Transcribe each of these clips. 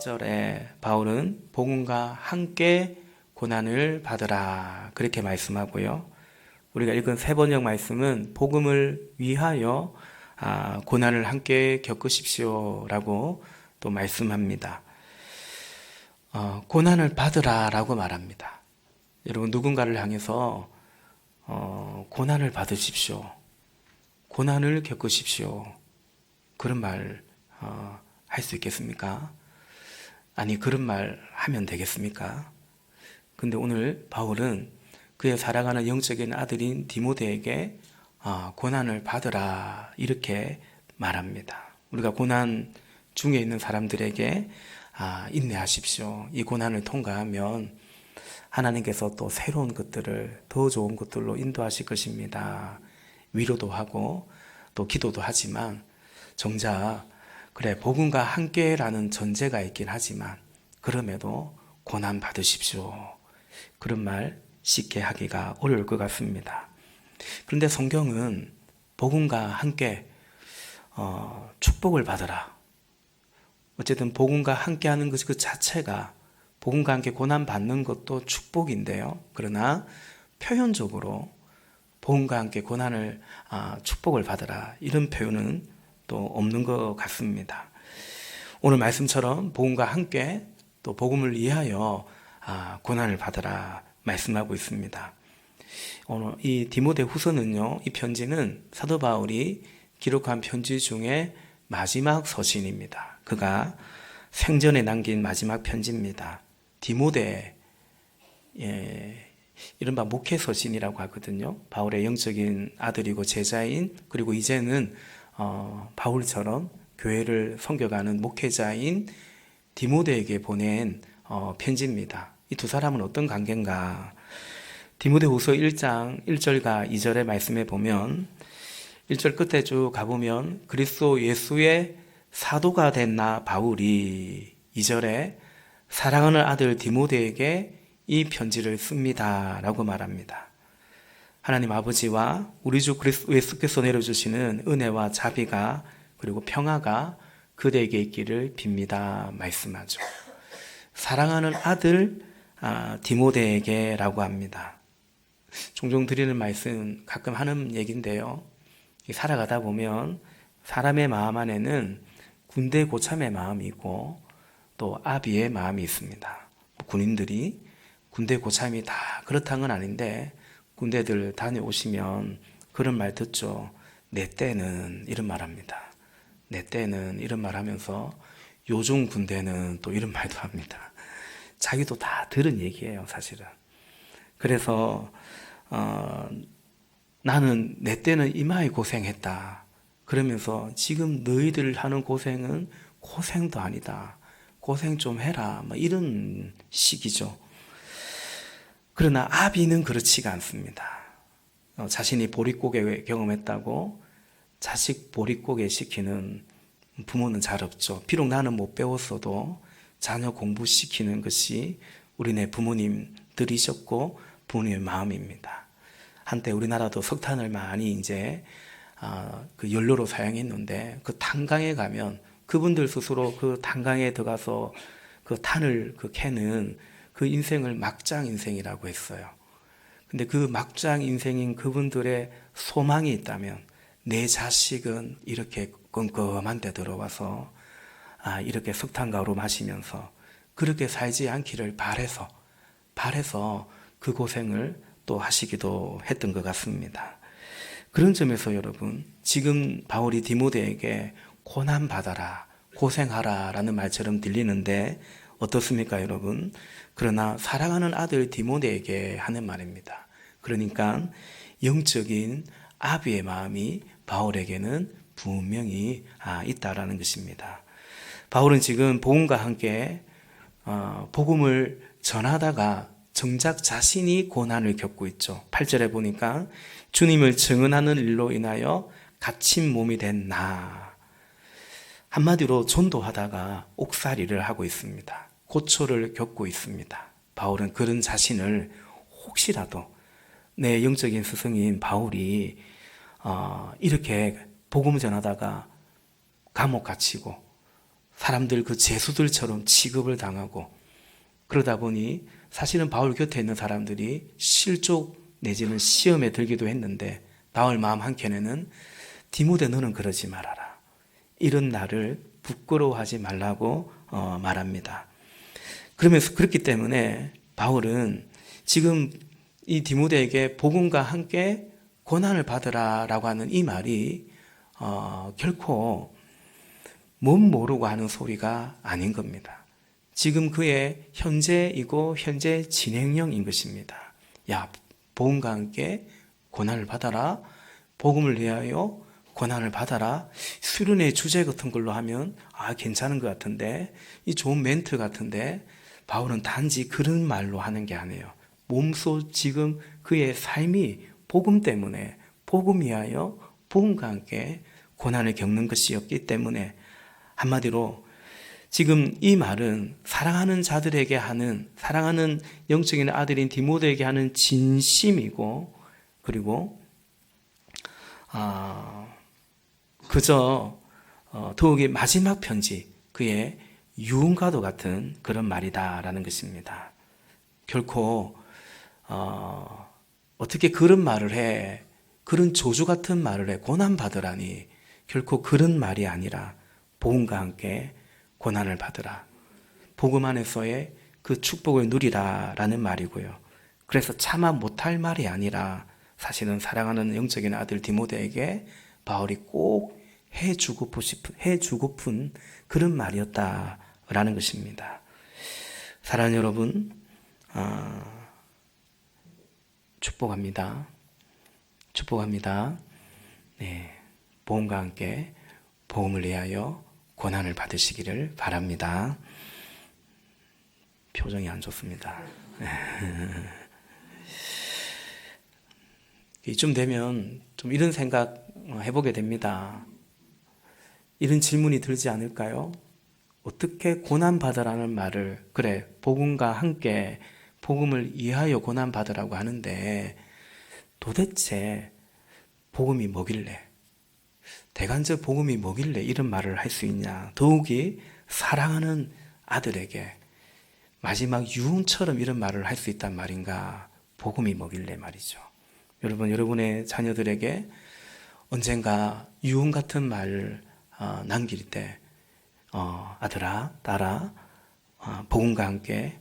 28절에 바울은 복음과 함께 고난을 받으라 그렇게 말씀하고요. 우리가 읽은 세 번역 말씀은 복음을 위하여 고난을 함께 겪으십시오 라고 또 말씀합니다. 고난을 받으라 라고 말합니다. 여러분, 누군가를 향해서 고난을 받으십시오, 고난을 겪으십시오, 그런 말 할 수 있겠습니까? 아니, 그런 말 하면 되겠습니까? 근데 오늘 바울은 그의 사랑하는 영적인 아들인 디모데에게 고난을 받으라 이렇게 말합니다. 우리가 고난 중에 있는 사람들에게 인내하십시오. 이 고난을 통과하면 하나님께서 또 새로운 것들을 더 좋은 것들로 인도하실 것입니다. 위로도 하고 또 기도도 하지만 정작 그래, 복음과 함께라는 전제가 있긴 하지만 그럼에도 고난 받으십시오, 그런 말 쉽게 하기가 어려울 것 같습니다. 그런데 성경은 복음과 함께 축복을 받으라, 어쨌든 복음과 함께하는 것 그 자체가, 복음과 함께 고난 받는 것도 축복인데요. 그러나 표현적으로 복음과 함께 고난을 축복을 받으라 이런 표현은 또 없는 것 같습니다. 오늘 말씀처럼 복음과 함께 또 복음을 위하여 고난을 받으라 말씀하고 있습니다. 오늘 이 디모데 후서는요, 이 편지는 사도 바울이 기록한 편지 중에 마지막 서신입니다. 그가 생전에 남긴 마지막 편지입니다. 디모데, 이른바 목회 서신이라고 하거든요. 바울의 영적인 아들이고 제자인, 그리고 이제는 바울처럼 교회를 섬겨가는 목회자인 디모데에게 보낸 편지입니다. 이 두 사람은 어떤 관계인가? 디모데후서 1장 1절과 2절의 말씀에 보면 1절 끝에 쭉 가보면 그리스도 예수의 사도가 된 나 바울이 2절에 사랑하는 아들 디모데에게 이 편지를 씁니다 라고 말합니다. 하나님 아버지와 우리 주 그리스도 예수께서 내려주시는 은혜와 자비가 그리고 평화가 그대에게 있기를 빕니다 말씀하죠. 사랑하는 아들 디모데에게 라고 합니다. 종종 드리는 말씀, 가끔 하는 얘기인데요, 살아가다 보면 사람의 마음 안에는 군대 고참의 마음이 있고 또 아비의 마음이 있습니다. 군인들이 군대 고참이 다 그렇다는 건 아닌데 군대들 다녀오시면 그런 말 듣죠. 내 때는 이런 말 합니다. 내 때는 이런 말 하면서 요즘 군대는 또 이런 말도 합니다. 자기도 다 들은 얘기예요, 사실은. 그래서 나는 내 때는 이마에 고생했다 그러면서 지금 너희들 하는 고생은 고생도 아니다, 고생 좀 해라, 뭐 이런 식이죠. 그러나 아비는 그렇지가 않습니다. 자신이 보릿고개 경험했다고 자식 보릿고개 시키는 부모는 잘 없죠. 비록 나는 못 배웠어도 자녀 공부시키는 것이 우리네 부모님들이셨고 부모님의 마음입니다. 한때 우리나라도 석탄을 많이 이제 그 연료로 사용했는데 그 탄광에 가면 그분들 스스로 그 탄광에 들어가서 그 탄을 캐는 그 인생을 막장 인생이라고 했어요. 근데 그 막장 인생인 그분들의 소망이 있다면 내 자식은 이렇게 껌껌한 데 들어와서 이렇게 석탄가루 마시면서 그렇게 살지 않기를 바래서 그 고생을 또 하시기도 했던 것 같습니다. 그런 점에서 여러분, 지금 바울이 디모데에게 고난받아라, 고생하라 라는 말처럼 들리는데 어떻습니까 여러분? 그러나 사랑하는 아들 디모데에게 하는 말입니다. 그러니까 영적인 아비의 마음이 바울에게는 분명히 있다라는 것입니다. 바울은 지금 복음과 함께 복음을 전하다가 정작 자신이 고난을 겪고 있죠. 8절에 보니까 주님을 증언하는 일로 인하여 갇힌 몸이 된 나, 한마디로 전도하다가 옥살이를 하고 있습니다. 고초를 겪고 있습니다. 바울은 그런 자신을 혹시라도 내 영적인 스승인 바울이 이렇게 복음 전하다가 감옥 갇히고 사람들 그 죄수들처럼 취급을 당하고, 그러다 보니 사실은 바울 곁에 있는 사람들이 실족 내지는 시험에 들기도 했는데, 바울 마음 한켠에는 디모데 너는 그러지 말아라, 이런 나를 부끄러워하지 말라고 말합니다. 그러면서 그렇기 때문에 바울은 지금 이 디모데에게 복음과 함께 고난을 받으라라고 하는 이 말이 결코 못 모르고 하는 소리가 아닌 겁니다. 지금 그의 현재이고 현재 진행형인 것입니다. 야, 복음과 함께 고난을 받아라, 복음을 위하여 고난을 받아라. 수련의 주제 같은 걸로 하면 괜찮은 것 같은데, 이 좋은 멘트 같은데, 바울은 단지 그런 말로 하는 게 아니에요. 몸소 지금 그의 삶이 복음 때문에, 복음 위하여 복음과 함께 고난을 겪는 것이었기 때문에, 한마디로 지금 이 말은 사랑하는 자들에게 하는, 사랑하는 영적인 아들인 디모데에게 하는 진심이고, 그리고 그저 더욱이 마지막 편지, 그의 유언과도 같은 그런 말이다라는 것입니다. 결코 어떻게 그런 말을 해, 그런 저주 같은 말을 해, 고난받으라니, 결코 그런 말이 아니라 복음과 함께 고난을 받으라, 복음 안에서의 그 축복을 누리라라는 말이고요. 그래서 차마 못할 말이 아니라 사실은 사랑하는 영적인 아들 디모데에게 바울이 꼭 해주고픈 그런 말이었다라는 것입니다. 사랑하는 여러분, 축복합니다. 네, 복음과 함께 복음을 위하여 고난을 받으시기를 바랍니다. 표정이 안 좋습니다. 이쯤 되면 좀 이런 생각 해보게 됩니다. 이런 질문이 들지 않을까요? 어떻게 고난받으라는 말을, 그래, 복음과 함께 복음을 위하여 고난받으라고 하는데 도대체 복음이 뭐길래, 대간절 복음이 뭐길래 이런 말을 할 수 있냐. 더욱이 사랑하는 아들에게 마지막 유언처럼 이런 말을 할 수 있단 말인가. 복음이 뭐길래 말이죠. 여러분, 여러분의 자녀들에게 언젠가 유언 같은 말을 남길 때 아들아, 딸아, 복음과 함께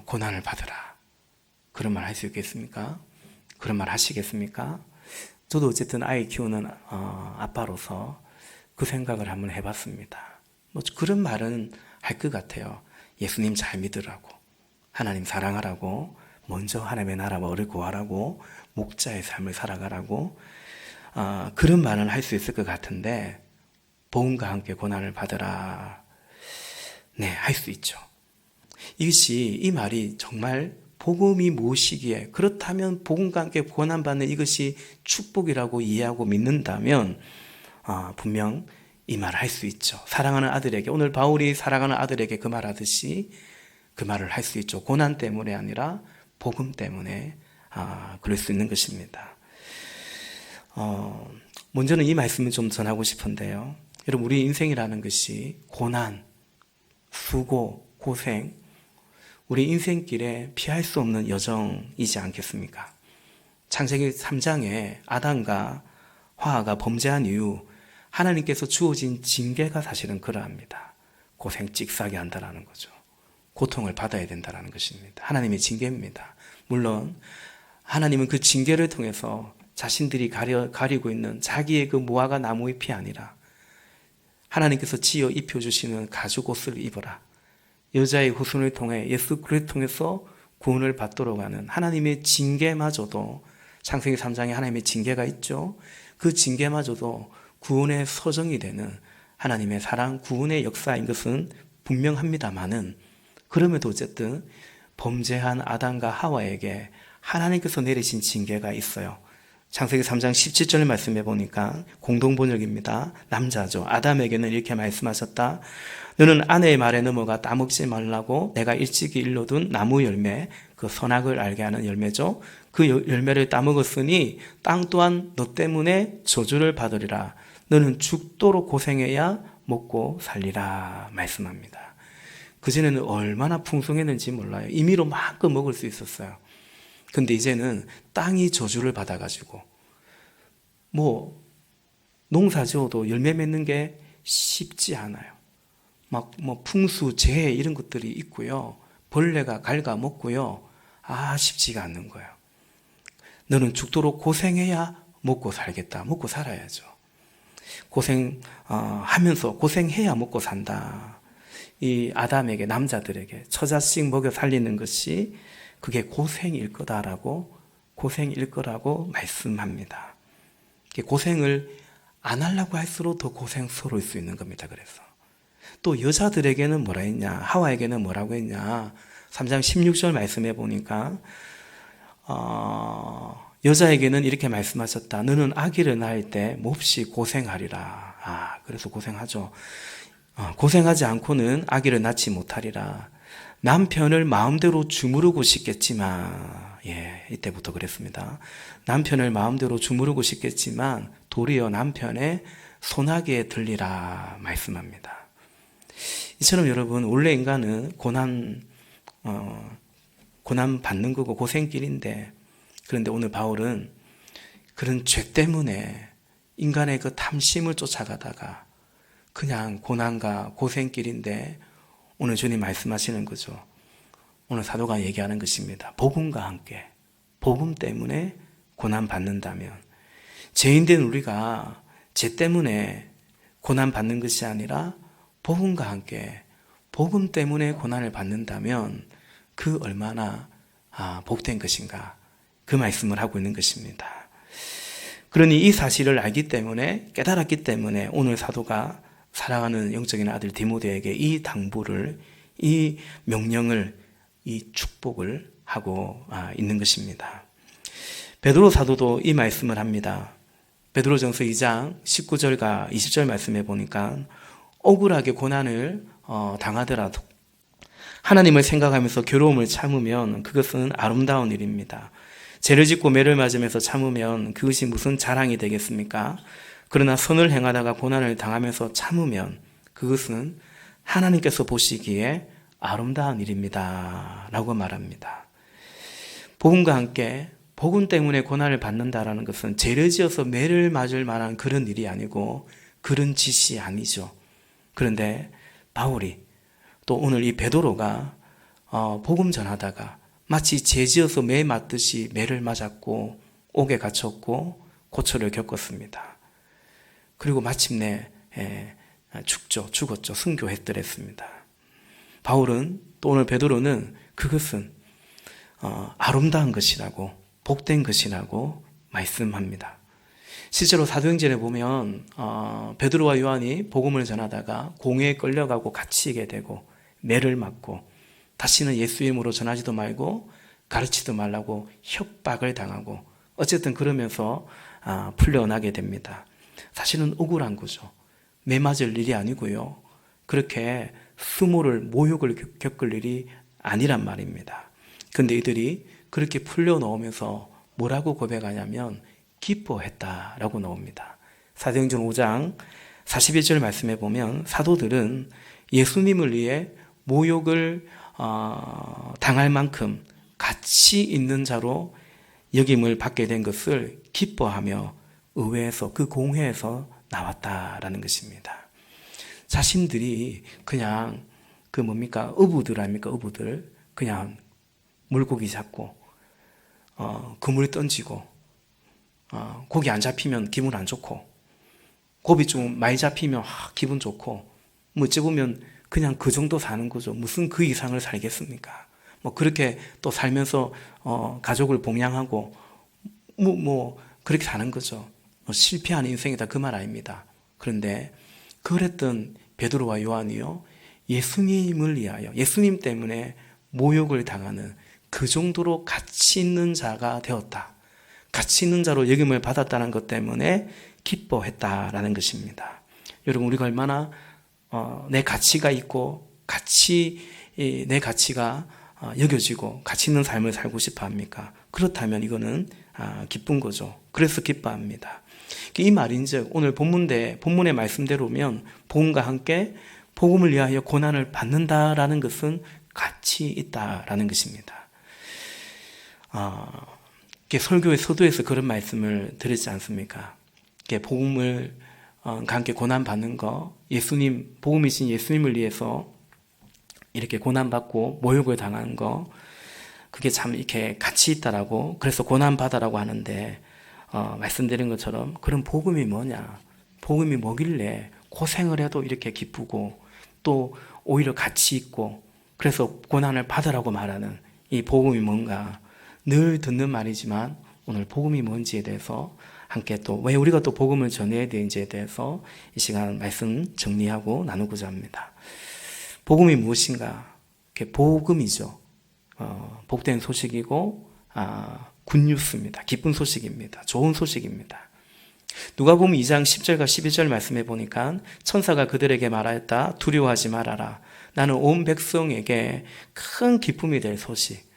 고난을 받으라, 그런 말 할 수 있겠습니까? 그런 말 하시겠습니까? 저도 어쨌든 아이 키우는 아빠로서 그 생각을 한번 해봤습니다. 뭐 그런 말은 할 것 같아요. 예수님 잘 믿으라고, 하나님 사랑하라고, 먼저 하나님의 나라와 의를 구하라고, 목자의 삶을 살아가라고, 그런 말은 할 수 있을 것 같은데, 복음과 함께 고난을 받으라, 네, 할 수 있죠. 이 말이 정말 복음이 무엇이기에, 그렇다면 복음과 함께 고난받는 이것이 축복이라고 이해하고 믿는다면 분명 이 말을 할 수 있죠. 사랑하는 아들에게, 오늘 바울이 사랑하는 아들에게 그 말하듯이 그 말을 할 수 있죠. 고난 때문에 아니라 복음 때문에 그럴 수 있는 것입니다. 먼저는 이 말씀을 좀 전하고 싶은데요. 여러분, 우리 인생이라는 것이 고난, 수고, 고생, 우리 인생길에 피할 수 없는 여정이지 않겠습니까? 창세기 3장에 아담과 화가 범죄한 이후 하나님께서 주어진 징계가 사실은 그러합니다. 고생 찍사게 한다라는 거죠. 고통을 받아야 된다는 것입니다. 하나님의 징계입니다. 물론 하나님은 그 징계를 통해서 자신들이 가리고 있는 자기의 그 무화과 나무 잎이 아니라 하나님께서 지어 입혀주시는 가죽옷을 입어라, 여자의 후손을 통해 예수 그리스도를 통해서 구원을 받도록 하는 하나님의 징계마저도, 창세기 3장에 하나님의 징계가 있죠. 그 징계마저도 구원의 서정이 되는 하나님의 사랑, 구원의 역사인 것은 분명합니다만은, 그럼에도 어쨌든 범죄한 아담과 하와에게 하나님께서 내리신 징계가 있어요. 창세기 3장 17절 말씀해 보니까 공동번역입니다. 남자죠. 아담에게는 이렇게 말씀하셨다. 너는 아내의 말에 넘어가 따먹지 말라고 내가 일찍이 일러둔 나무 열매, 그 선악을 알게 하는 열매죠. 그 열매를 따먹었으니 땅 또한 너 때문에 저주를 받으리라. 너는 죽도록 고생해야 먹고 살리라 말씀합니다. 그전에는 얼마나 풍성했는지 몰라요. 임의로 마음껏 먹을 수 있었어요. 근데 이제는 땅이 저주를 받아가지고 농사 지어도 열매 맺는 게 쉽지 않아요. 풍수, 재해 이런 것들이 있고요. 벌레가 갉아먹고요. 쉽지가 않는 거예요. 너는 죽도록 고생해야 먹고 살겠다. 먹고 살아야죠. 하면서 고생해야 먹고 산다. 이 아담에게, 남자들에게 처자식 먹여 살리는 것이 그게 고생일 거다라고, 고생일 거라고 말씀합니다. 고생을 안 하려고 할수록 더 고생스러울 수 있는 겁니다. 그래서 또 여자들에게는 뭐라 했냐, 하와에게는 뭐라고 했냐, 3장 16절 말씀해 보니까 여자에게는 이렇게 말씀하셨다. 너는 아기를 낳을 때 몹시 고생하리라. 그래서 고생하죠. 고생하지 않고는 아기를 낳지 못하리라. 남편을 마음대로 주무르고 싶겠지만, 이때부터 그랬습니다. 남편을 마음대로 주무르고 싶겠지만 도리어 남편의 손아귀에 들리라 말씀합니다. 이처럼 여러분, 원래 인간은 고난 받는 거고 고생길인데, 그런데 오늘 바울은 그런 죄 때문에 인간의 그 탐심을 쫓아가다가 그냥 고난과 고생길인데, 오늘 주님 말씀하시는 거죠. 오늘 사도가 얘기하는 것입니다. 복음과 함께, 복음 때문에 고난 받는다면, 죄인된 우리가 죄 때문에 고난 받는 것이 아니라 복음과 함께 복음 때문에 고난을 받는다면 그 얼마나 복된 것인가, 그 말씀을 하고 있는 것입니다. 그러니 이 사실을 알기 때문에, 깨달았기 때문에 오늘 사도가 사랑하는 영적인 아들 디모데에게 이 당부를, 이 명령을, 이 축복을 하고 있는 것입니다. 베드로 사도도 이 말씀을 합니다. 베드로전서 2장 19절과 20절 말씀해 보니까 억울하게 고난을 당하더라도 하나님을 생각하면서 괴로움을 참으면 그것은 아름다운 일입니다. 죄를 짓고 매를 맞으면서 참으면 그것이 무슨 자랑이 되겠습니까? 그러나 선을 행하다가 고난을 당하면서 참으면 그것은 하나님께서 보시기에 아름다운 일입니다. 라고 말합니다. 복음과 함께 복음 때문에 고난을 받는다라는 것은 죄를 지어서 매를 맞을 만한 그런 일이 아니고 그런 짓이 아니죠. 그런데 바울이, 또 오늘 이 베드로가 복음 전하다가 마치 죄 지어서 매 맞듯이 매를 맞았고 옥에 갇혔고 고초를 겪었습니다. 그리고 마침내 죽었죠. 순교했더랬습니다. 바울은, 또 오늘 베드로는 그것은 아름다운 것이라고, 복된 것이라고 말씀합니다. 실제로 사도행전에 보면 베드로와 요한이 복음을 전하다가 공회에 끌려가고 갇히게 되고 매를 맞고 다시는 예수 이름으로 전하지도 말고 가르치도 말라고 협박을 당하고, 어쨌든 그러면서 풀려나게 됩니다. 사실은 억울한 거죠. 매 맞을 일이 아니고요, 그렇게 수모를, 모욕을 겪을 일이 아니란 말입니다. 근데 이들이 그렇게 풀려나오면서 뭐라고 고백하냐면 기뻐했다라고 나옵니다. 사도행전 5장 41절 말씀해 보면 사도들은 예수님을 위해 모욕을 당할 만큼 가치 있는 자로 여김을 받게 된 것을 기뻐하며 의회에서, 그 공회에서 나왔다라는 것입니다. 자신들이 그냥 어부들 아닙니까? 어부들 그냥 물고기 잡고 그물 던지고 고기 안 잡히면 기분 안 좋고, 고기 좀 많이 잡히면 기분 좋고, 어찌 보면 그냥 그 정도 사는 거죠. 무슨 그 이상을 살겠습니까? 그렇게 또 살면서 가족을 봉양하고 그렇게 사는 거죠. 실패한 인생이다, 그 말 아닙니다. 그런데 그랬던 베드로와 요한이요, 예수님을 위하여, 예수님 때문에 모욕을 당하는 그 정도로 가치 있는 자가 되었다, 가치 있는 자로 여김을 받았다는 것 때문에 기뻐했다라는 것입니다. 여러분, 우리가 얼마나 내 가치가 있고 내 가치가 여겨지고 가치 있는 삶을 살고 싶어 합니까? 그렇다면 이거는 기쁜 거죠. 그래서 기뻐합니다. 이 말인즉 오늘 본문의 말씀대로면 복음과 함께 복음을 위하여 고난을 받는다라는 것은 같이 있다라는 것입니다. 설교의 서두에서 그런 말씀을 드렸지 않습니까? 복음을 함께 고난 받는 거, 복음이신 예수님을 위해서 이렇게 고난 받고 모욕을 당하는 거, 그게 참 이렇게 같이 있다라고, 그래서 고난 받아라고 하는데 말씀드린 것처럼 그런 복음이 뭐냐? 복음이 뭐길래 고생을 해도 이렇게 기쁘고 또 오히려 같이 있고 그래서 고난을 받으라고 말하는 이 복음이 뭔가 늘 듣는 말이지만 오늘 복음이 뭔지에 대해서 함께 또 왜 우리가 또 복음을 전해야 되는지에 대해서 이 시간 말씀 정리하고 나누고자 합니다. 복음이 무엇인가? 복음이죠. 복된 소식이고 굿뉴스입니다. 기쁜 소식입니다. 좋은 소식입니다. 누가복음 2장 10절과 11절 말씀해 보니까 천사가 그들에게 말하였다. 두려워하지 말아라. 나는 온 백성에게 큰 기쁨이 될 소식.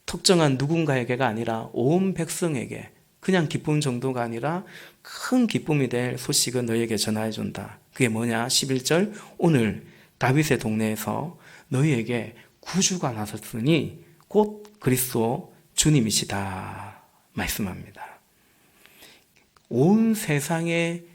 특정한 누군가에게가 아니라 온 백성에게 그냥 기쁨 정도가 아니라 큰 기쁨이 될 소식을 너희에게 전하여 준다. 그게 뭐냐? 11절 오늘 다윗의 동네에서 너희에게 구주가 나섰으니 곧 그리스도 주님이시다 말씀합니다. 온 세상의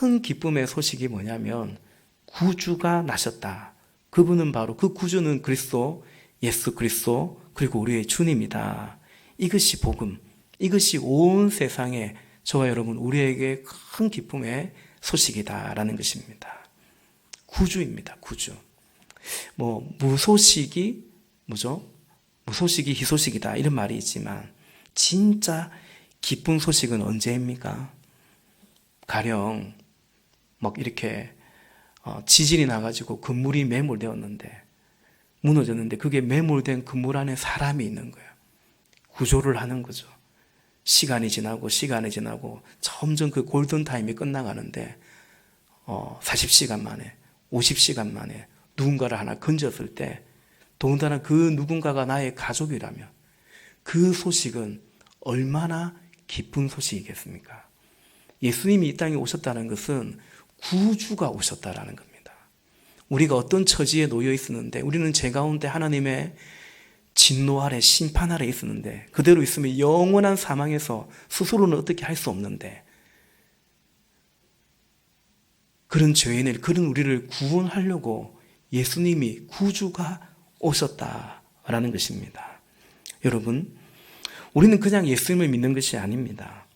큰 기쁨의 소식이 뭐냐면 구주가 나셨다. 그분은 바로 그 구주는 그리스도, 예수 그리스도 그리고 우리의 주님이다. 이것이 복음, 이것이 온 세상에 저와 여러분 우리에게 큰 기쁨의 소식이다라는 것입니다. 구주입니다. 구주. 무소식이 뭐죠? 무소식이 희소식이다 이런 말이 있지만 진짜 기쁜 소식은 언제입니까? 가령 이렇게 지진이 나가지고 건물이 매몰되었는데 무너졌는데 그게 매몰된 건물 안에 사람이 있는 거예요. 구조를 하는 거죠. 시간이 지나고 점점 그 골든타임이 끝나가는데 40시간 만에 50시간 만에 누군가를 하나 건졌을 때 더군다나 그 누군가가 나의 가족이라면 그 소식은 얼마나 기쁜 소식이겠습니까? 예수님이 이 땅에 오셨다는 것은 구주가 오셨다라는 겁니다. 우리가 어떤 처지에 놓여 있었는데 우리는 죄 가운데 하나님의 진노 아래 심판 아래 있었는데 그대로 있으면 영원한 사망에서 스스로는 어떻게 할 수 없는데 그런 죄인을 그런 우리를 구원하려고 예수님이 구주가 오셨다라는 것입니다. 여러분 우리는 그냥 예수님을 믿는 것이 아닙니다.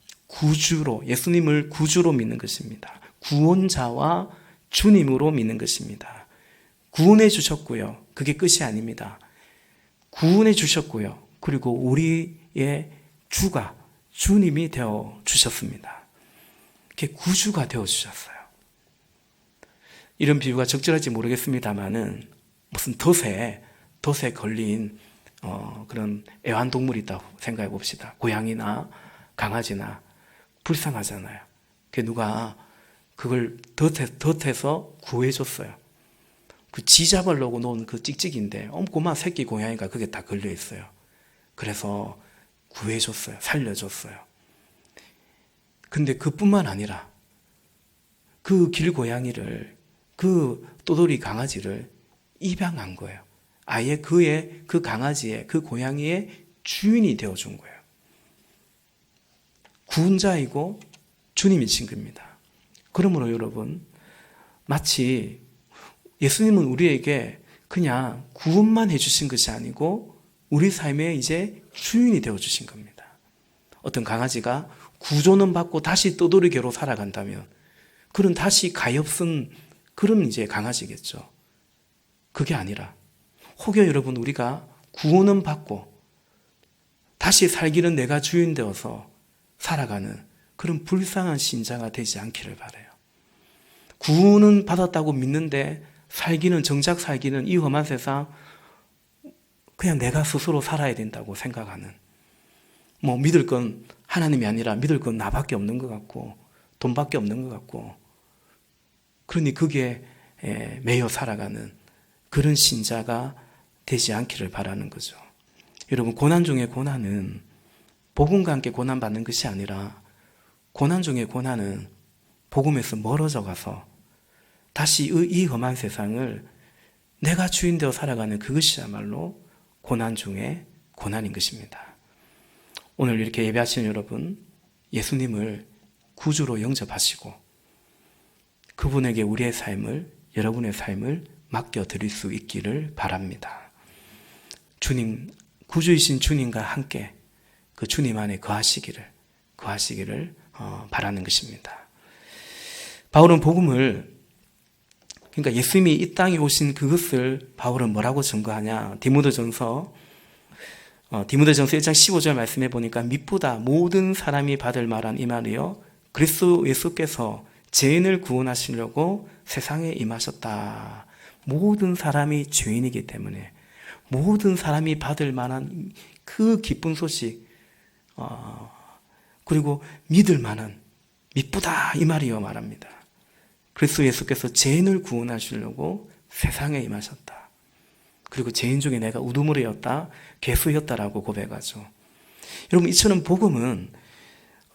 예수님을 구주로 믿는 것입니다. 구원자와 주님으로 믿는 것입니다. 구원해 주셨고요. 그게 끝이 아닙니다. 구원해 주셨고요. 그리고 우리의 주님이 되어 주셨습니다. 그게 구주가 되어 주셨어요. 이런 비유가 적절할지 모르겠습니다만은 무슨 덫에 걸린 그런 애완동물이 있다고 생각해 봅시다. 고양이나 강아지나 불쌍하잖아요. 누가 그걸 덫에서 구해줬어요. 그 쥐 잡으려고 놓은 그 찍찍인데 꼬마 새끼 고양이가 그게 다 걸려 있어요. 그래서 구해줬어요. 살려줬어요. 근데 그뿐만 아니라 그 길고양이를 그 또돌이 강아지를 입양한 거예요. 아예 그 강아지의 그 고양이의 주인이 되어준 거예요. 구원자이고 주님이신 겁니다. 그러므로 여러분 마치 예수님은 우리에게 그냥 구원만 해주신 것이 아니고 우리 삶의 이제 주인이 되어주신 겁니다. 어떤 강아지가 구조는 받고 다시 떠돌이개로 살아간다면 그런 다시 가엾은 그런 이제 강아지겠죠. 그게 아니라 혹여 여러분 우리가 구원은 받고 다시 살기는 내가 주인 되어서 살아가는 그런 불쌍한 신자가 되지 않기를 바라요. 구원은 받았다고 믿는데 정작 살기는 이 험한 세상 그냥 내가 스스로 살아야 된다고 생각하는 믿을 건 하나님이 아니라 믿을 건 나밖에 없는 것 같고 돈밖에 없는 것 같고 그러니 그게 매여 살아가는 그런 신자가 되지 않기를 바라는 거죠. 여러분 고난 중에 고난은 복음과 함께 고난받는 것이 아니라 고난 중에 고난은 복음에서 멀어져 가서 다시 이 험한 세상을 내가 주인 되어 살아가는 그것이야말로 고난 중에 고난인 것입니다. 오늘 이렇게 예배하시는 여러분, 예수님을 구주로 영접하시고 그분에게 우리의 삶을, 여러분의 삶을 맡겨드릴 수 있기를 바랍니다. 주님, 구주이신 주님과 함께 그 주님 안에 거하시기를 바라는 것입니다. 바울은 복음을, 그러니까 예수님이 이 땅에 오신 그것을 바울은 뭐라고 증거하냐? 디모데전서 1장 15절 말씀해 보니까 미쁘다 모든 사람이 받을 말한 이 말이요 그리스도 예수께서 죄인을 구원하시려고 세상에 임하셨다. 모든 사람이 죄인이기 때문에 모든 사람이 받을 만한 그 기쁜 소식, 그리고 믿을 만한 미쁘다 이 말이요 말합니다. 그리스도 예수께서 죄인을 구원하시려고 세상에 임하셨다. 그리고 죄인 중에 내가 우두머리였다, 괴수였다라고 고백하죠. 여러분, 이처럼 복음은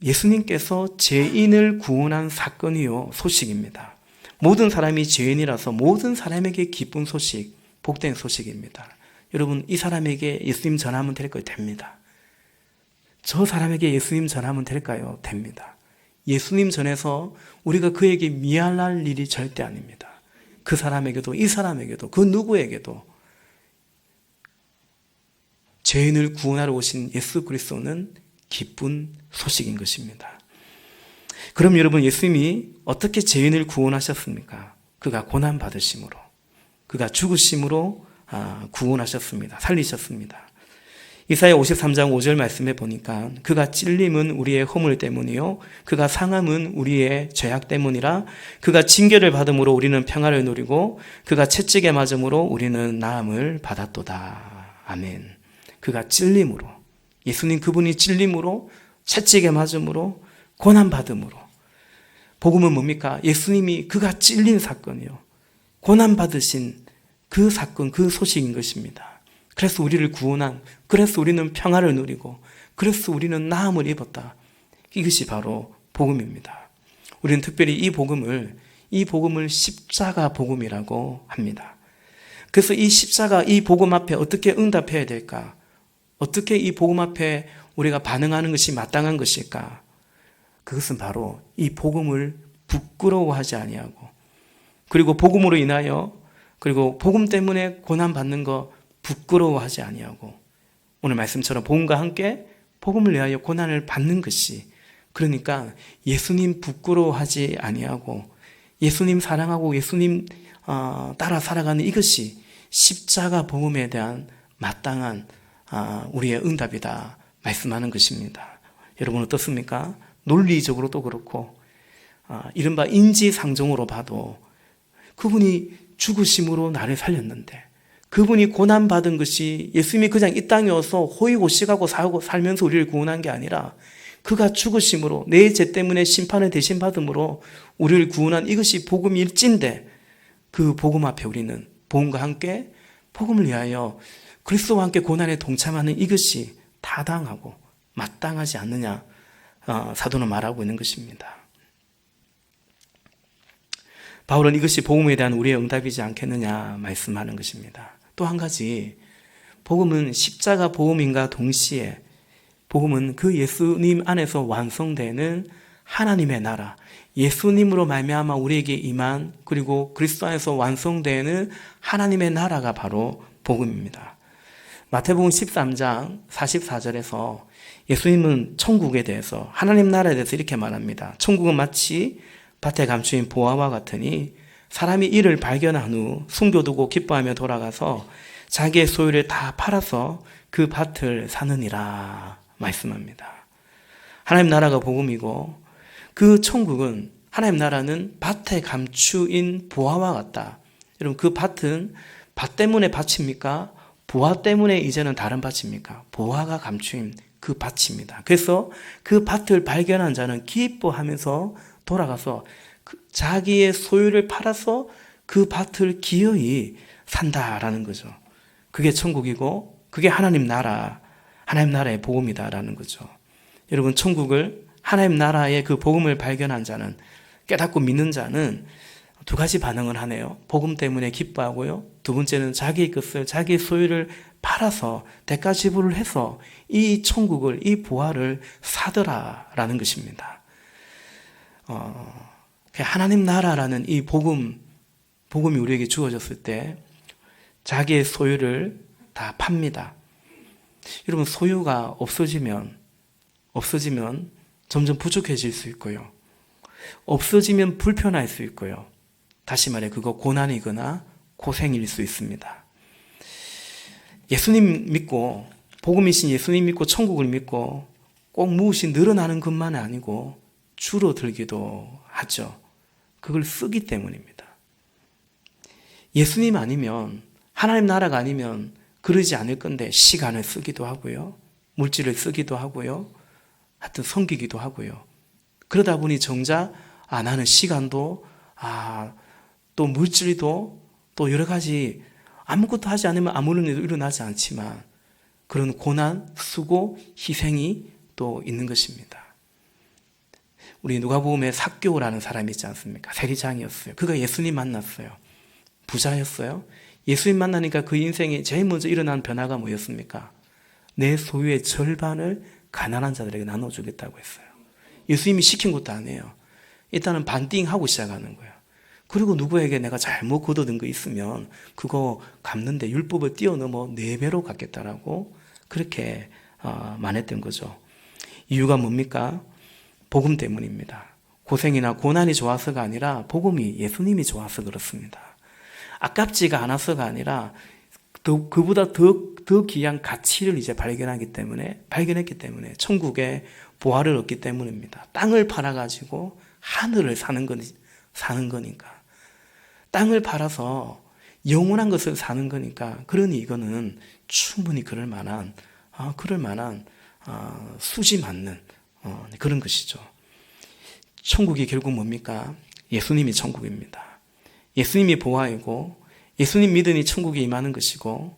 예수님께서 죄인을 구원한 사건이요 소식입니다. 모든 사람이 죄인이라서 모든 사람에게 기쁜 소식, 복된 소식입니다. 여러분, 이 사람에게 예수님 전하면 될까요? 됩니다. 저 사람에게 예수님 전하면 될까요? 됩니다. 예수님 전해서 우리가 그에게 미안할 일이 절대 아닙니다. 그 사람에게도 이 사람에게도 그 누구에게도 죄인을 구원하러 오신 예수 그리스도는 기쁜 소식인 것입니다. 그럼 여러분, 예수님이 어떻게 죄인을 구원하셨습니까? 그가 고난받으심으로, 그가 죽으심으로 구원하셨습니다. 살리셨습니다. 이사야 53장 5절 말씀에 보니까 그가 찔림은 우리의 허물 때문이요 그가 상함은 우리의 죄악 때문이라 그가 징계를 받음으로 우리는 평화를 누리고 그가 채찍에 맞음으로 우리는 나음을 받았도다. 아멘. 그가 찔림으로, 예수님 그분이 찔림으로, 채찍에 맞음으로, 고난받음으로. 복음은 뭡니까? 예수님이 그가 찔린 사건이요, 고난받으신 그 사건, 그 소식인 것입니다. 그래서 우리를 구원한, 그래서 우리는 평화를 누리고, 그래서 우리는 나음을 입었다. 이것이 바로 복음입니다. 우리는 특별히 이 복음을 십자가 복음이라고 합니다. 그래서 이 십자가, 이 복음 앞에 어떻게 응답해야 될까? 어떻게 이 복음 앞에 우리가 반응하는 것이 마땅한 것일까? 그것은 바로 이 복음을 부끄러워하지 아니하고, 그리고 복음으로 인하여, 그리고 복음 때문에 고난받는 거 부끄러워하지 아니하고, 오늘 말씀처럼 복음과 함께 복음을 위하여 고난을 받는 것이, 그러니까 예수님 부끄러워하지 아니하고 예수님 사랑하고 예수님 따라 살아가는 이것이 십자가 복음에 대한 마땅한 우리의 응답이다 말씀하는 것입니다. 여러분 어떻습니까? 논리적으로도 그렇고 이른바 인지상정으로 봐도 그분이 죽으심으로 나를 살렸는데, 그분이 고난받은 것이 예수님이 그냥 이 땅에 와서 호의호식하고 살면서 우리를 구원한 게 아니라 그가 죽으심으로, 내 죄 때문에 심판을 대신 받음으로 우리를 구원한 이것이 복음일진데, 그 복음 앞에 우리는 복음과 함께 복음을 위하여 그리스도와 함께 고난에 동참하는 이것이 타당하고 마땅하지 않느냐, 사도는 말하고 있는 것입니다. 바울은 이것이 복음에 대한 우리의 응답이지 않겠느냐 말씀하는 것입니다. 또 한 가지, 복음은 십자가 복음인가 동시에 복음은 그 예수님 안에서 완성되는 하나님의 나라, 예수님으로 말미암아 우리에게 임한, 그리고 그리스도 안에서 완성되는 하나님의 나라가 바로 복음입니다. 마태복음 13장 44절에서 예수님은 천국에 대해서, 하나님 나라에 대해서 이렇게 말합니다. 천국은 마치 밭에 감추인 보화와 같으니 사람이 이를 발견한 후 숨겨두고 기뻐하며 돌아가서 자기의 소유를 다 팔아서 그 밭을 사느니라 말씀합니다. 하나님 나라가 복음이고, 그 천국은, 하나님 나라는 밭에 감추인 보화와 같다. 여러분, 그 밭은 밭 때문에 밭입니까? 보화 때문에 이제는 다른 밭입니까? 보화가 감추인 그 밭입니다. 그래서 그 밭을 발견한 자는 기뻐하면서 돌아가서 자기의 소유를 팔아서 그 밭을 기어이 산다라는 거죠. 그게 천국이고 그게 하나님 나라의 복음이다라는 거죠. 여러분, 천국을, 하나님 나라의 그 복음을 발견한 자는, 깨닫고 믿는 자는 두 가지 반응을 하네요. 복음 때문에 기뻐하고요. 두 번째는 자기의 것을, 자기의 소유를 팔아서 대가 지불을 해서 이 천국을, 이 부활을 사더라라는 것입니다. 하나님 나라라는 이 복음이 우리에게 주어졌을 때 자기의 소유를 다 팝니다. 여러분, 소유가 없어지면 점점 부족해질 수 있고요. 없어지면 불편할 수 있고요. 다시 말해 그거 고난이거나 고생일 수 있습니다. 예수님 믿고, 복음이신 예수님 믿고 천국을 믿고 꼭 무엇이 늘어나는 것만이 아니고 줄어들기도 하죠. 그걸 쓰기 때문입니다. 예수님 아니면, 하나님 나라가 아니면 그러지 않을 건데 시간을 쓰기도 하고요. 물질을 쓰기도 하고요. 하여튼 섬기기도 하고요. 그러다 보니 정작 나는 시간도 또 물질도 또 여러 가지 아무것도 하지 않으면 아무런 일도 일어나지 않지만 그런 고난, 수고, 희생이 또 있는 것입니다. 우리 누가복음에 삭개오라는 사람이 있지 않습니까? 세리장이었어요. 그가 예수님 만났어요. 부자였어요. 예수님 만나니까 그 인생에 제일 먼저 일어난 변화가 뭐였습니까? 내 소유의 절반을 가난한 자들에게 나눠주겠다고 했어요. 예수님이 시킨 것도 아니에요. 일단은 반띵하고 시작하는 거예요. 그리고 누구에게 내가 잘못 거둬든 거 있으면 그거 갚는데 율법을 뛰어넘어 4배로 갚겠다라고 그렇게 말했던 거죠. 이유가 뭡니까? 복음 때문입니다. 고생이나 고난이 좋아서가 아니라 복음이, 예수님이 좋아서 그렇습니다. 아깝지가 않아서가 아니라 그보다 더 귀한 가치를 이제 발견했기 때문에 천국의 부활을 얻기 때문입니다. 땅을 팔아가지고 하늘을 사는 거니까. 땅을 팔아서 영원한 것을 사는 거니까. 그러니 이거는 충분히 그럴 만한 수지 맞는 그런 것이죠. 천국이 결국 뭡니까? 예수님이 천국입니다. 예수님이 보화이고 예수님 믿으니 천국이 임하는 것이고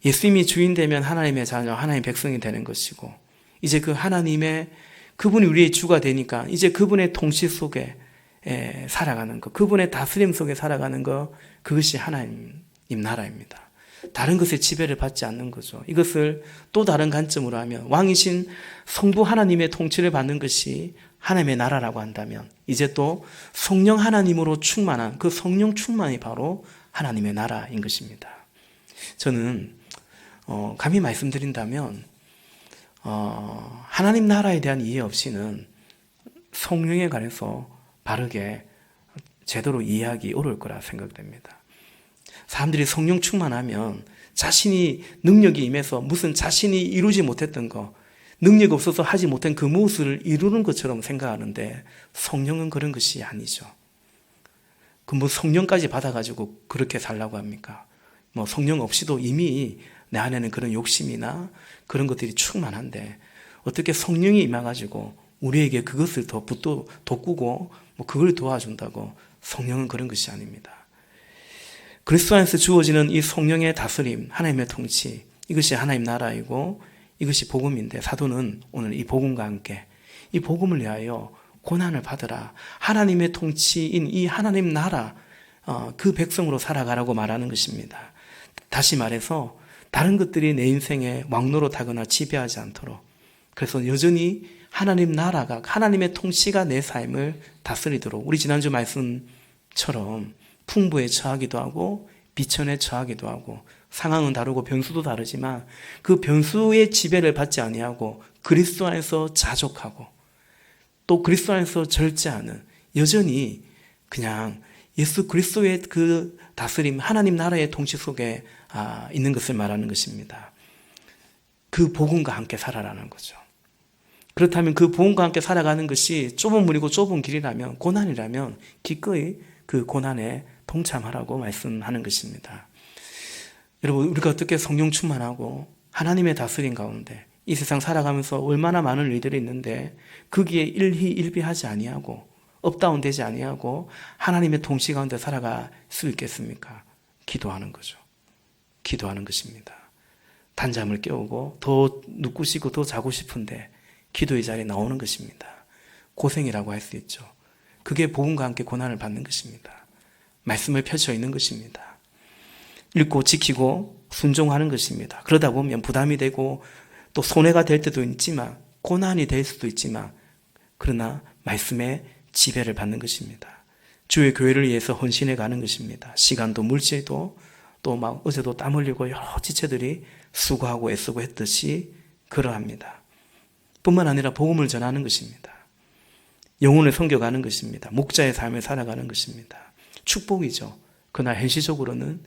예수님이 주인 되면 하나님의 자녀, 하나님의 백성이 되는 것이고 이제 그 하나님의 그분이 우리의 주가 되니까 이제 그분의 통치 속에 살아가는 것, 그분의 다스림 속에 살아가는 것, 그것이 하나님 나라입니다. 다른 것에 지배를 받지 않는 거죠. 이것을 또 다른 관점으로 하면 왕이신 성부 하나님의 통치를 받는 것이 하나님의 나라라고 한다면 이제 또 성령 하나님으로 충만한 그 성령 충만이 바로 하나님의 나라인 것입니다. 저는 감히 말씀드린다면 하나님 나라에 대한 이해 없이는 성령에 관해서 바르게 제대로 이해하기 어려울 거라 생각됩니다. 사람들이 성령 충만하면 자신이 능력이 임해서 무슨 자신이 이루지 못했던 거, 능력 없어서 하지 못한 그 무엇을 이루는 것처럼 생각하는데 성령은 그런 것이 아니죠. 뭐 성령까지 받아가지고 그렇게 살라고 합니까? 뭐 성령 없이도 이미 내 안에는 그런 욕심이나 그런 것들이 충만한데 어떻게 성령이 임해가지고 우리에게 그것을 더 돋구고 뭐 그걸 도와준다고? 성령은 그런 것이 아닙니다. 그리스도 안에서 주어지는 이 성령의 다스림, 하나님의 통치, 이것이 하나님 나라이고 이것이 복음인데 사도는 오늘 이 복음과 함께 이 복음을 위하여 고난을 받으라. 하나님의 통치인 이 하나님 나라 그 백성으로 살아가라고 말하는 것입니다. 다시 말해서 다른 것들이 내 인생에 왕노릇하거나 지배하지 않도록 그래서 여전히 하나님 나라가 하나님의 통치가 내 삶을 다스리도록 우리 지난주 말씀처럼 풍부에 처하기도 하고 비천에 처하기도 하고 상황은 다르고 변수도 다르지만 그 변수의 지배를 받지 아니하고 그리스도 안에서 자족하고 또 그리스도 안에서 절제하는 여전히 그냥 예수 그리스도의 그 다스림 하나님 나라의 통치 속에 있는 것을 말하는 것입니다. 그 복음과 함께 살아라는 거죠. 그렇다면 그 복음과 함께 살아가는 것이 좁은 문이고 좁은 길이라면 고난이라면 기꺼이 그 고난에 동참하라고 말씀하는 것입니다. 여러분 우리가 어떻게 성령 충만하고 하나님의 다스림 가운데 이 세상 살아가면서 얼마나 많은 일들이 있는데 거기에 일희일비하지 아니하고 업다운되지 아니하고 하나님의 통치 가운데 살아갈 수 있겠습니까? 기도하는 거죠. 기도하는 것입니다. 단잠을 깨우고 더 눕고 싶고 더 자고 싶은데 기도의 자리에 나오는 것입니다. 고생이라고 할 수 있죠. 그게 복음과 함께 고난을 받는 것입니다. 말씀을 펼쳐 있는 것입니다. 읽고 지키고 순종하는 것입니다. 그러다 보면 부담이 되고 또 손해가 될 때도 있지만 고난이 될 수도 있지만 그러나 말씀의 지배를 받는 것입니다. 주의 교회를 위해서 헌신해 가는 것입니다. 시간도 물질도 또 막 어제도 땀 흘리고 여러 지체들이 수고하고 애쓰고 했듯이 그러합니다. 뿐만 아니라 복음을 전하는 것입니다. 영혼을 섬겨가는 것입니다. 목자의 삶을 살아가는 것입니다. 축복이죠. 그러나 현실적으로는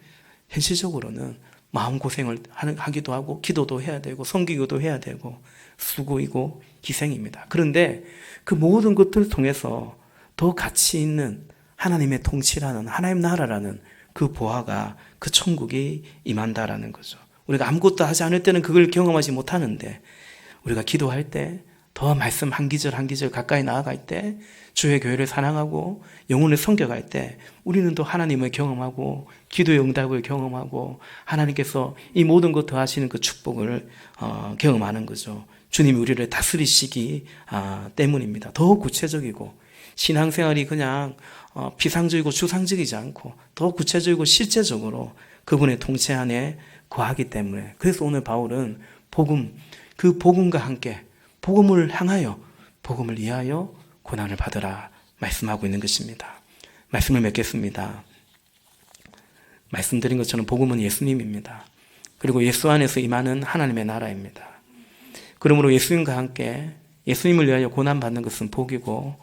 마음고생을 하기도 하고 기도도 해야 되고 섬기기도 해야 되고 수고이고 희생입니다. 그런데 그 모든 것들을 통해서 더 가치 있는 하나님의 통치라는 하나님 나라라는 그 보화가 그 천국이 임한다라는 거죠. 우리가 아무것도 하지 않을 때는 그걸 경험하지 못하는데 우리가 기도할 때 더 말씀 한 기절 한 기절 가까이 나아갈 때 주의 교회를 사랑하고 영혼을 섬겨갈 때 우리는 또 하나님을 경험하고 기도의 응답을 경험하고 하나님께서 이 모든 것 더하시는 그 축복을 경험하는 거죠. 주님이 우리를 다스리시기 때문입니다. 더 구체적이고 신앙생활이 그냥 피상적이고 주상적이지 않고 더 구체적이고 실제적으로 그분의 통치 안에 거하기 때문에 그래서 오늘 바울은 그 복음과 함께 복음을 향하여 복음을 위하여 고난을 받으라 말씀하고 있는 것입니다. 말씀을 맺겠습니다. 말씀드린 것처럼 복음은 예수님입니다. 그리고 예수 안에서 임하는 하나님의 나라입니다. 그러므로 예수님과 함께 예수님을 위하여 고난받는 것은 복이고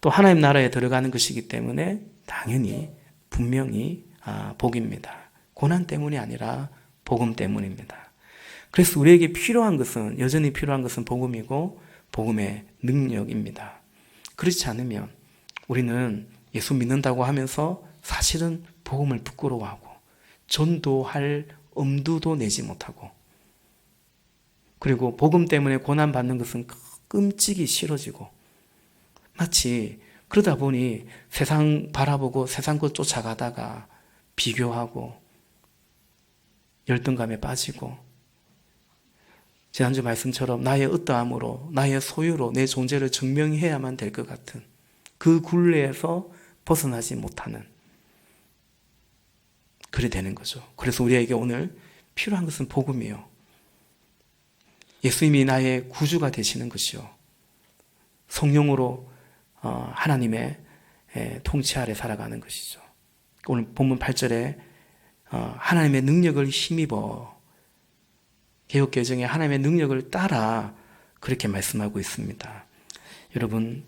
또 하나님 나라에 들어가는 것이기 때문에 당연히 분명히 복입니다. 고난 때문이 아니라 복음 때문입니다. 그래서 우리에게 여전히 필요한 것은 복음이고 복음의 능력입니다. 그렇지 않으면 우리는 예수 믿는다고 하면서 사실은 복음을 부끄러워하고 전도할 엄두도 내지 못하고 그리고 복음 때문에 고난받는 것은 끔찍이 싫어지고 마치 그러다 보니 세상 바라보고 세상 것 쫓아가다가 비교하고 열등감에 빠지고 지난주 말씀처럼 나의 어떠함으로 나의 소유로 내 존재를 증명해야만 될 것 같은 그 굴레에서 벗어나지 못하는 그리 되는 거죠. 그래서 우리에게 오늘 필요한 것은 복음이요. 예수님이 나의 구주가 되시는 것이요. 성령으로 하나님의 통치 아래 살아가는 것이죠. 오늘 본문 8절에 하나님의 능력을 힘입어 개역개정에 하나님의 능력을 따라 그렇게 말씀하고 있습니다. 여러분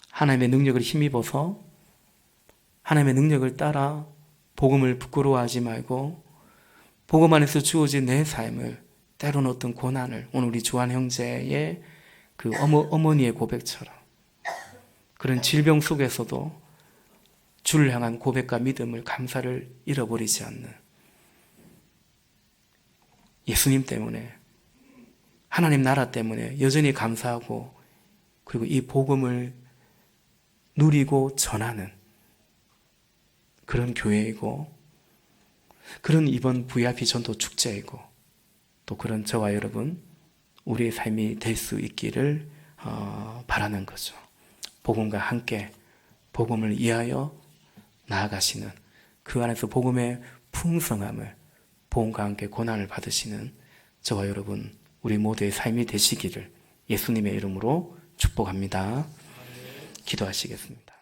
하나님의 능력을 힘입어서 하나님의 능력을 따라 복음을 부끄러워하지 말고 복음 안에서 주어진 내 삶을 때로는 어떤 고난을 오늘 우리 주한 형제의 그 어머니의 고백처럼 그런 질병 속에서도 주를 향한 고백과 믿음을 감사를 잃어버리지 않는 예수님 때문에 하나님 나라 때문에 여전히 감사하고 그리고 이 복음을 누리고 전하는 그런 교회이고 그런 이번 VIP 전도 축제이고 또 그런 저와 여러분 우리의 삶이 될 수 있기를 바라는 거죠. 복음과 함께 복음을 위하여 나아가시는 그 안에서 복음의 풍성함을 복음과 함께 고난을 받으시는 저와 여러분 우리 모두의 삶이 되시기를 예수님의 이름으로 축복합니다. 기도하시겠습니다.